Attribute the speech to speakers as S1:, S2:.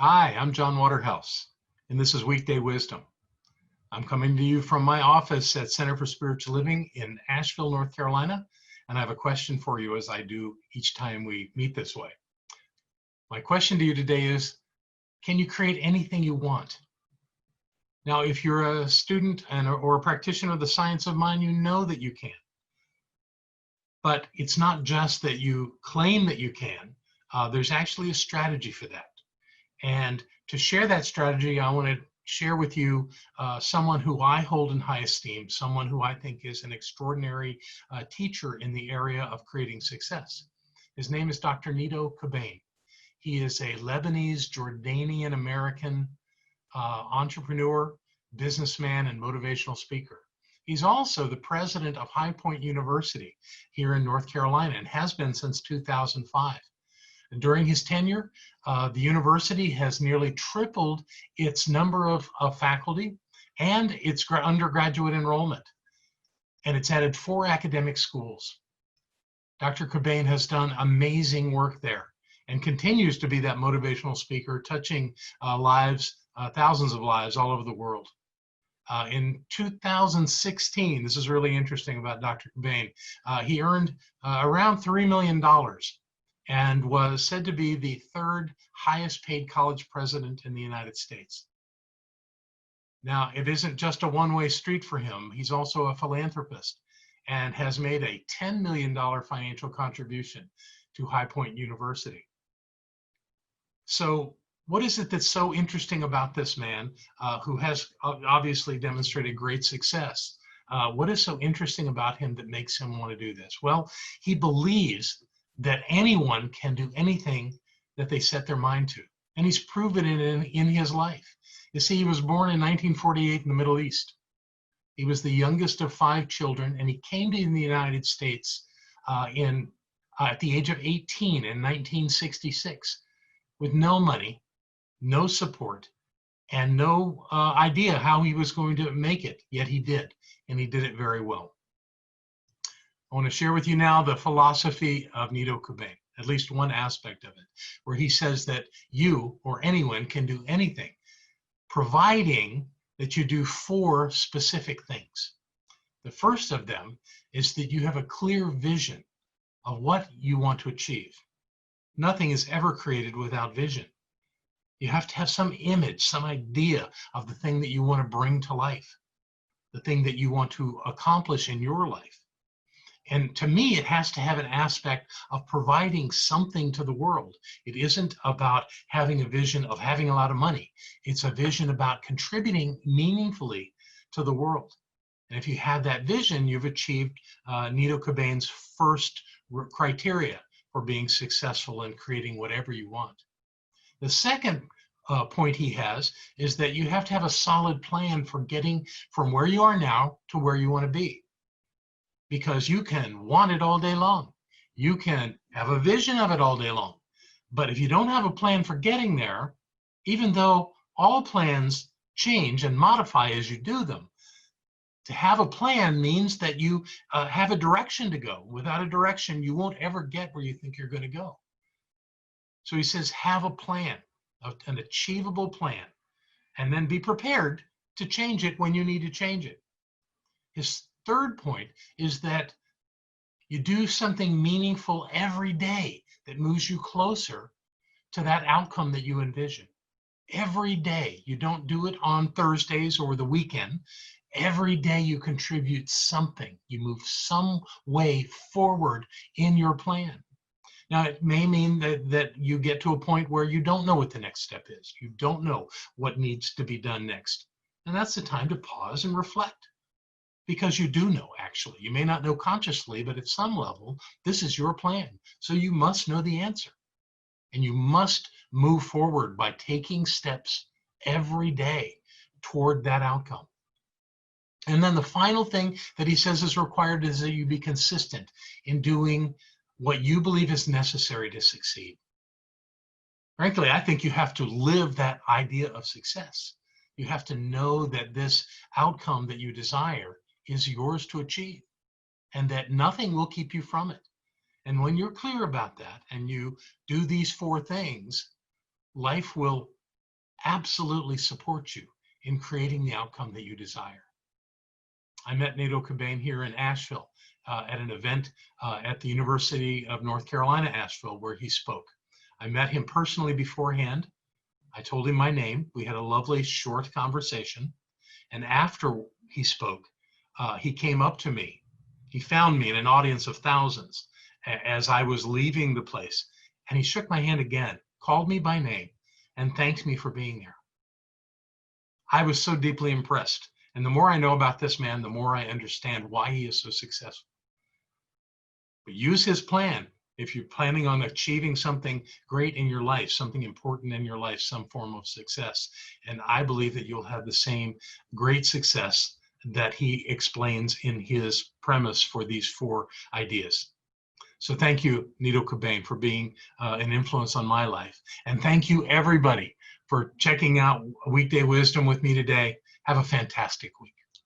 S1: Hi, I'm John Waterhouse, and this is Weekday Wisdom. I'm coming to you from my office at Center for Spiritual Living in Asheville, North Carolina, and I have a question for you as I do each time we meet this way. My question to you today is, can you create anything you want? Now, if you're a student or a practitioner of the science of mind, you know that you can. But it's not just that you claim that you can. There's actually a strategy for that. And to share that strategy, I want to share with you someone who I hold in high esteem, someone who I think is an extraordinary teacher in the area of creating success. His name is Dr. Nido Qubein. He is a Lebanese, Jordanian American entrepreneur, businessman, and motivational speaker. He's also the president of High Point University here in North Carolina and has been since 2005. During his tenure, the university has nearly tripled its number of faculty and its undergraduate enrollment, and it's added 4 academic schools. Dr. Qubein has done amazing work there and continues to be that motivational speaker, touching lives, thousands of lives all over the world. In 2016, this is really interesting about Dr. Qubein, he earned around $3 million and was said to be the 3rd highest paid college president in the United States. Now, it isn't just a one-way street for him. He's also a philanthropist and has made a $10 million financial contribution to High Point University. So what is it that's so interesting about this man who has obviously demonstrated great success? What is so interesting about him that makes him want to do this? Well, he believes that anyone can do anything that they set their mind to. And he's proven it in his life. You see, he was born in 1948 in the Middle East. He was the youngest of 5 children, and he came to the United States at the age of 18 in 1966 with no money, no support, and no idea how he was going to make it, yet he did, and he did it very well. I want to share with you now the philosophy of Nido Qubein, at least one aspect of it, where he says that you or anyone can do anything, providing that you do 4 specific things. The first of them is that you have a clear vision of what you want to achieve. Nothing is ever created without vision. You have to have some image, some idea of the thing that you want to bring to life, the thing that you want to accomplish in your life. And to me, it has to have an aspect of providing something to the world. It isn't about having a vision of having a lot of money. It's a vision about contributing meaningfully to the world. And if you have that vision, you've achieved Nido Qubein's first criteria for being successful in creating whatever you want. The second point he has is that you have to have a solid plan for getting from where you are now to where you want to be. Because you can want it all day long. You can have a vision of it all day long. But if you don't have a plan for getting there, even though all plans change and modify as you do them, to have a plan means that you have a direction to go. Without a direction, you won't ever get where you think you're going to go. So he says, have a plan, an achievable plan, and then be prepared to change it when you need to change it. His third point is that you do something meaningful every day that moves you closer to that outcome that you envision. Every day. You don't do it on Thursdays or the weekend. Every day you contribute something. You move some way forward in your plan. Now, it may mean that you get to a point where you don't know what the next step is. You don't know what needs to be done next. And that's the time to pause and reflect. Because you do know, actually. You may not know consciously, but at some level, this is your plan. So you must know the answer. And you must move forward by taking steps every day toward that outcome. And then the final thing that he says is required is that you be consistent in doing what you believe is necessary to succeed. Frankly, I think you have to live that idea of success. You have to know that this outcome that you desire is yours to achieve, and that nothing will keep you from it. And when you're clear about that and you do these 4 things, life will absolutely support you in creating the outcome that you desire. I met Nato Cobain here in Asheville at an event at the University of North Carolina, Asheville, where he spoke. I met him personally beforehand. I told him my name. We had a lovely short conversation. And after he spoke, he came up to me. He found me in an audience of thousands as I was leaving the place. And he shook my hand again, called me by name, and thanked me for being there. I was so deeply impressed. And the more I know about this man, the more I understand why he is so successful. But use his plan. If you're planning on achieving something great in your life, something important in your life, some form of success. And I believe that you'll have the same great success that he explains in his premise for these 4 ideas. So thank you, Nato Cobain, for being an influence on my life. And thank you, everybody, for checking out Weekday Wisdom with me today. Have a fantastic week.